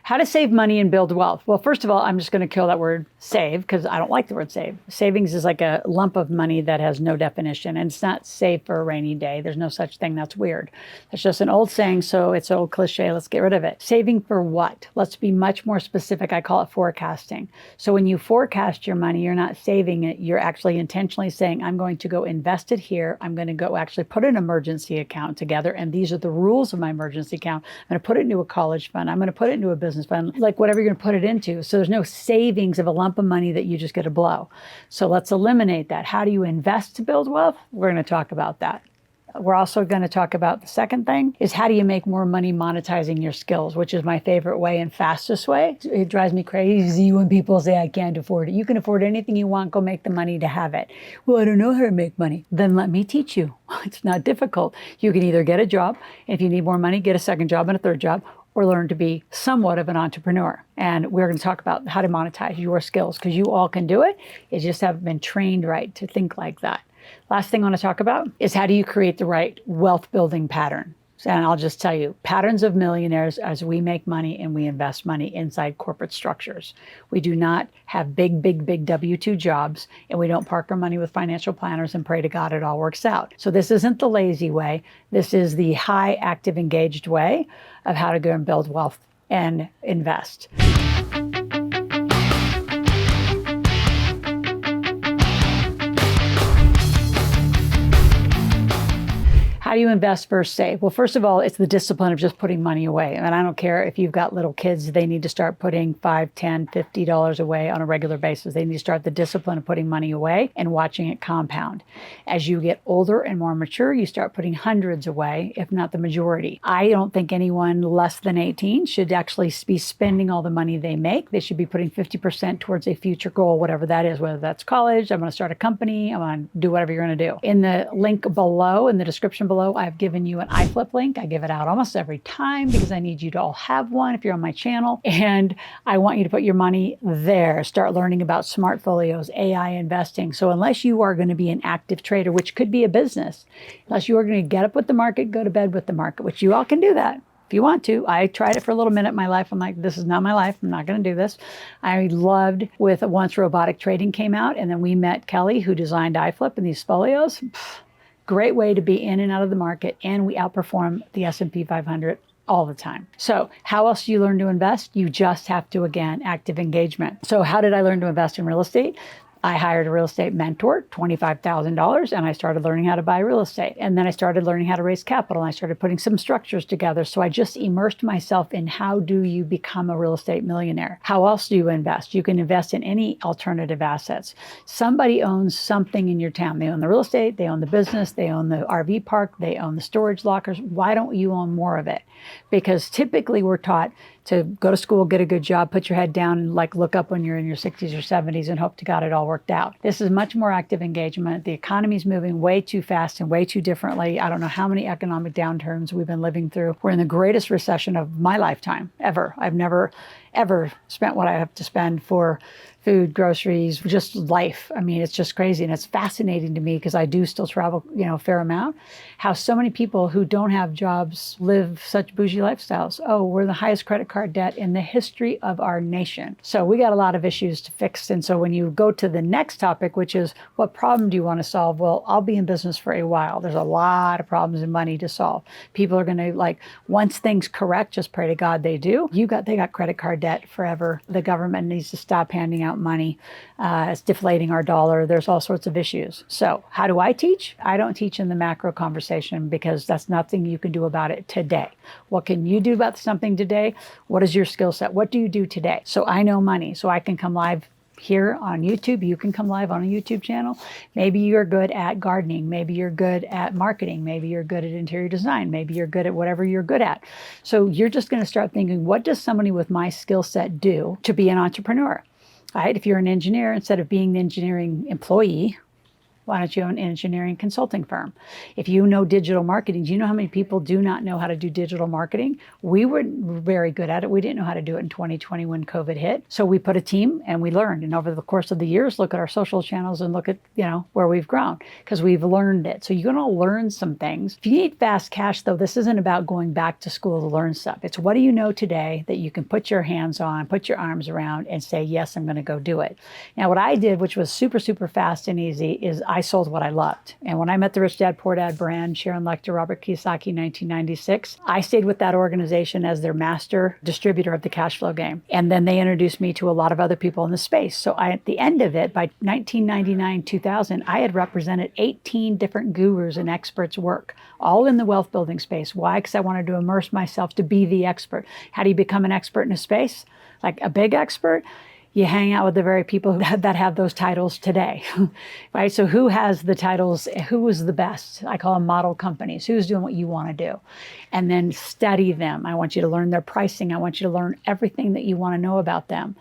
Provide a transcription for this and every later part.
How to save money and build wealth. Well, first of all, I'm just going to kill that word save because I don't like the word save. Savings is like a lump of money that has no definition, and it's not save for a rainy day. There's no such thing. That's weird. It's just an old saying, so it's an old cliche. Let's get rid of it. Saving for what? Let's be much more specific. I call it forecasting. So when you forecast your money, you're not saving it. You're actually intentionally saying, I'm going to go invest it here. I'm going to go actually put an emergency account together, and these are the rules of my emergency account. I'm going to put it into a college fund. I'm going to put it into a business fund, like whatever you're going to put it into. So there's no savings of a lump of money that you just get to blow. So let's eliminate that. How do you invest to build wealth? We're going to talk about that. We're also going to talk about the second thing is how do you make more money monetizing your skills, which is my favorite way and fastest way. It drives me crazy when people say, I can't afford it. You can afford anything you want. Go make the money to have it. Well, I don't know how to make money. Then let me teach you. It's not difficult. You can either get a job. If you need more money, get a second job and a third job, or learn to be somewhat of an entrepreneur. And we're going to talk about how to monetize your skills because you all can do it. You just haven't been trained right to think like that. Last thing I want to talk about is how do you create the right wealth building pattern? And I'll just tell you, patterns of millionaires as we make money and we invest money inside corporate structures. We do not have big W-2 jobs, and we don't park our money with financial planners and pray to God it all works out. So this isn't the lazy way. This is the high, active, engaged way of how to go and build wealth and invest. How do you invest versus save? Well, first of all, it's the discipline of just putting money away. And I don't care if you've got little kids, they need to start putting $5, $10, $50 away on a regular basis. They need to start the discipline of putting money away and watching it compound. As you get older and more mature, you start putting hundreds away, if not the majority. I don't think anyone less than 18 should actually be spending all the money they make. They should be putting 50% towards a future goal, whatever that is, whether that's college, I'm going to start a company, I'm going to do whatever you're going to do. In the link below, in the description below, I've given you an iFlip link. I give it out almost every time because I need you to all have one if you're on my channel. And I want you to put your money there. Start learning about smart folios, AI investing. So unless you are going to be an active trader, which could be a business, unless you are going to get up with the market, go to bed with the market, which you all can do that if you want to. I tried it for a little minute in my life. I'm like, this is not my life. I'm not going to do this. I loved with once robotic trading came out, and then we met Kelly, who designed iFlip and these folios. Great way to be in and out of the market, and we outperform the S&P 500 all the time. So how else do you learn to invest? You just have to, again, active engagement. So how did I learn to invest in real estate? I hired a real estate mentor, $25,000, and I started learning how to buy real estate. And then I started learning how to raise capital, and I started putting some structures together. So I just immersed myself in how do you become a real estate millionaire? How else do you invest? You can invest in any alternative assets. Somebody owns something in your town. They own the real estate, they own the business, they own the RV park, they own the storage lockers. Why don't you own more of it? Because typically we're taught to go to school, get a good job, put your head down, and like look up when you're in your 60s or 70s and hope to God it all worked out. This is much more active engagement. The economy's moving way too fast and way too differently. I don't know how many economic downturns we've been living through. We're in the greatest recession of my lifetime ever. I've never, ever spent what I have to spend for food, groceries, just life. I mean, it's just crazy. And it's fascinating to me because I do still travel, a fair amount, how so many people who don't have jobs live such bougie lifestyles. Oh, we're the highest credit card debt in the history of our nation. So we got a lot of issues to fix. And so when you go to the next topic, which is what problem do you want to solve? Well, I'll be in business for a while. There's a lot of problems and money to solve. People are going to once things correct, just pray to God they do. They got credit card debt forever. The government needs to stop handing out money. It's deflating our dollar. There's all sorts of issues. So how do I teach? I don't teach in the macro conversation because that's nothing you can do about it today. What can you do about something today? What is your skill set? What do you do today? So I know money, so I can come live here on YouTube. You can come live on a YouTube channel. Maybe you're good at gardening. Maybe you're good at marketing. Maybe you're good at interior design. Maybe you're good at whatever you're good at. So you're just going to start thinking, what does somebody with my skill set do to be an entrepreneur? Right? If you're an engineer, instead of being the engineering employee, Why don't you own an engineering consulting firm? If you know digital marketing, do you know how many people do not know how to do digital marketing? We weren't very good at it. We didn't know how to do it in 2020 when COVID hit. So we put a team and we learned. And over the course of the years, look at our social channels and look at, where we've grown because we've learned it. So you're going to learn some things. If you need fast cash, though, this isn't about going back to school to learn stuff. It's what do you know today that you can put your hands on, put your arms around and say, yes, I'm going to go do it. Now, what I did, which was super, super fast and easy, is I sold what I loved. And when I met the Rich Dad, Poor Dad brand, Sharon Lechter, Robert Kiyosaki, 1996, I stayed with that organization as their master distributor of the cash flow game. And then they introduced me to a lot of other people in the space. So at the end of it, by 1999, 2000, I had represented 18 different gurus and experts' work, all in the wealth building space. Why? Because I wanted to immerse myself to be the expert. How do you become an expert in a space? Like a big expert? You hang out with the very people that have those titles today, right? So who has the titles? Who is the best? I call them model companies. Who's doing what you want to do? And then study them. I want you to learn their pricing. I want you to learn everything that you want to know about them.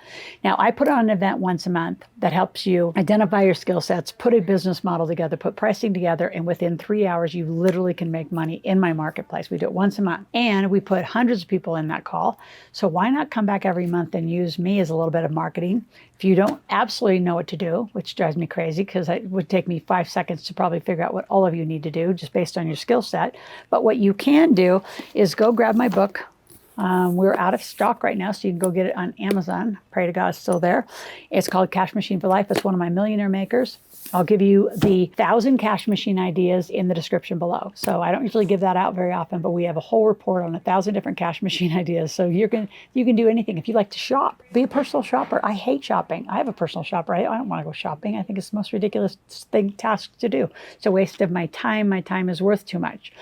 Now, I put on an event once a month that helps you identify your skill sets, put a business model together, put pricing together, and within 3 hours, you literally can make money in my marketplace. We do it once a month. And we put hundreds of people in that call. So why not come back every month and use me as a little bit of marketing? If you don't absolutely know what to do, which drives me crazy because it would take me 5 seconds to probably figure out what all of you need to do just based on your skill set. But what you can do is go grab my book. We're out of stock right now, so you can go get it on Amazon. Pray to God it's still there. It's called Cash Machine for Life. It's one of my millionaire makers. I'll give you the 1,000 cash machine ideas in the description below. So I don't usually give that out very often, but we have a whole report on 1,000 different cash machine ideas. So you can do anything. If you like to shop, be a personal shopper. I hate shopping. I have a personal shopper. I don't want to go shopping. I think it's the most ridiculous task to do. It's a waste of my time. My time is worth too much.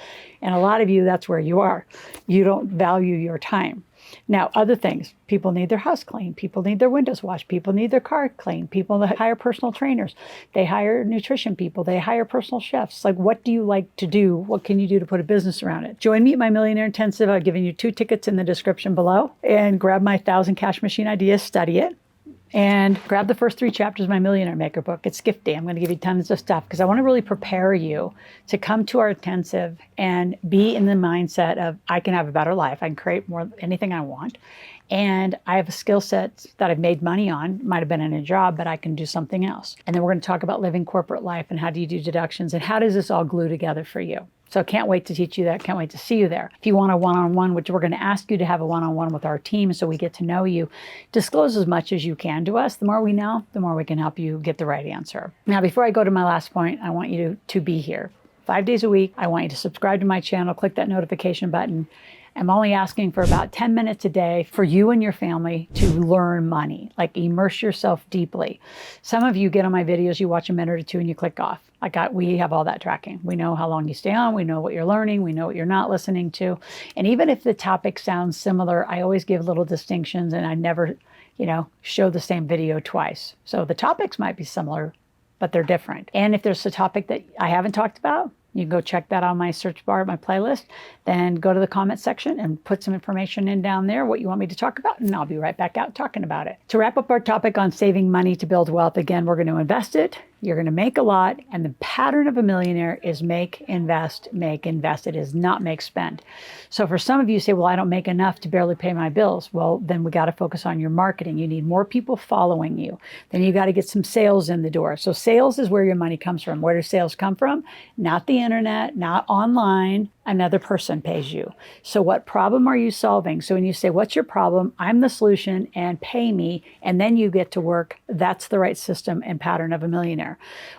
And a lot of you, that's where you are. You don't value your time. Now, other things, people need their house cleaned. People need their windows washed. People need their car cleaned. People hire personal trainers. They hire nutrition people. They hire personal chefs. Like, what do you like to do? What can you do to put a business around it? Join me at my Millionaire Intensive. I've given you 2 tickets in the description below. And grab my 1,000 cash machine ideas, study it. And grab the first 3 chapters of my Millionaire Maker book. It's gift day. I'm going to give you tons of stuff because I want to really prepare you to come to our intensive and be in the mindset of I can have a better life. I can create more anything I want. And I have a skill set that I've made money on. Might have been in a job, but I can do something else. And then we're going to talk about living corporate life and how do you do deductions and how does this all glue together for you. So I can't wait to teach you that. Can't wait to see you there. If you want a one-on-one, which we're going to ask you to have a one-on-one with our team so we get to know you, disclose as much as you can to us. The more we know, the more we can help you get the right answer. Now, before I go to my last point, I want you to be here 5 days a week. I want you to subscribe to my channel, click that notification button. I'm only asking for about 10 minutes a day for you and your family to learn money, like immerse yourself deeply. Some of you get on my videos, you watch a minute or 2 and you click off. We have all that tracking. We know how long you stay on. We know what you're learning. We know what you're not listening to. And even if the topic sounds similar, I always give little distinctions and I never, show the same video twice. So the topics might be similar, but they're different. And if there's a topic that I haven't talked about, you can go check that on my search bar, my playlist, then go to the comment section and put some information in down there, what you want me to talk about, and I'll be right back out talking about it. To wrap up our topic on saving money to build wealth, again, we're going to invest it. You're going to make a lot. And the pattern of a millionaire is make, invest, make, invest. It is not make, spend. So for some of you say, well, I don't make enough to barely pay my bills. Well, then we got to focus on your marketing. You need more people following you. Then you got to get some sales in the door. So sales is where your money comes from. Where do sales come from? Not the internet, not online. Another person pays you. So what problem are you solving? So when you say, what's your problem? I'm the solution and pay me. And then you get to work. That's the right system and pattern of a millionaire.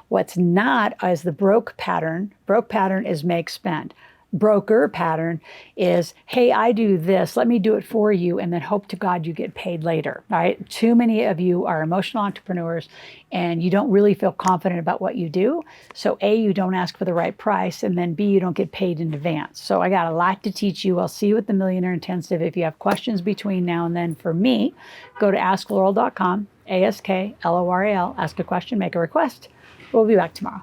What's not is the broke pattern. Broke pattern is make, spend. Broker pattern is, hey, I do this, let me do it for you, and then hope to God you get paid later, right? Too many of you are emotional entrepreneurs and you don't really feel confident about what you do. So A, you don't ask for the right price, and then B, you don't get paid in advance. So I got a lot to teach you. I'll see you at the Millionaire Intensive. If you have questions between now and then for me, go to askloral.com, ASKLORAL, ask a question, make a request. We'll be back tomorrow.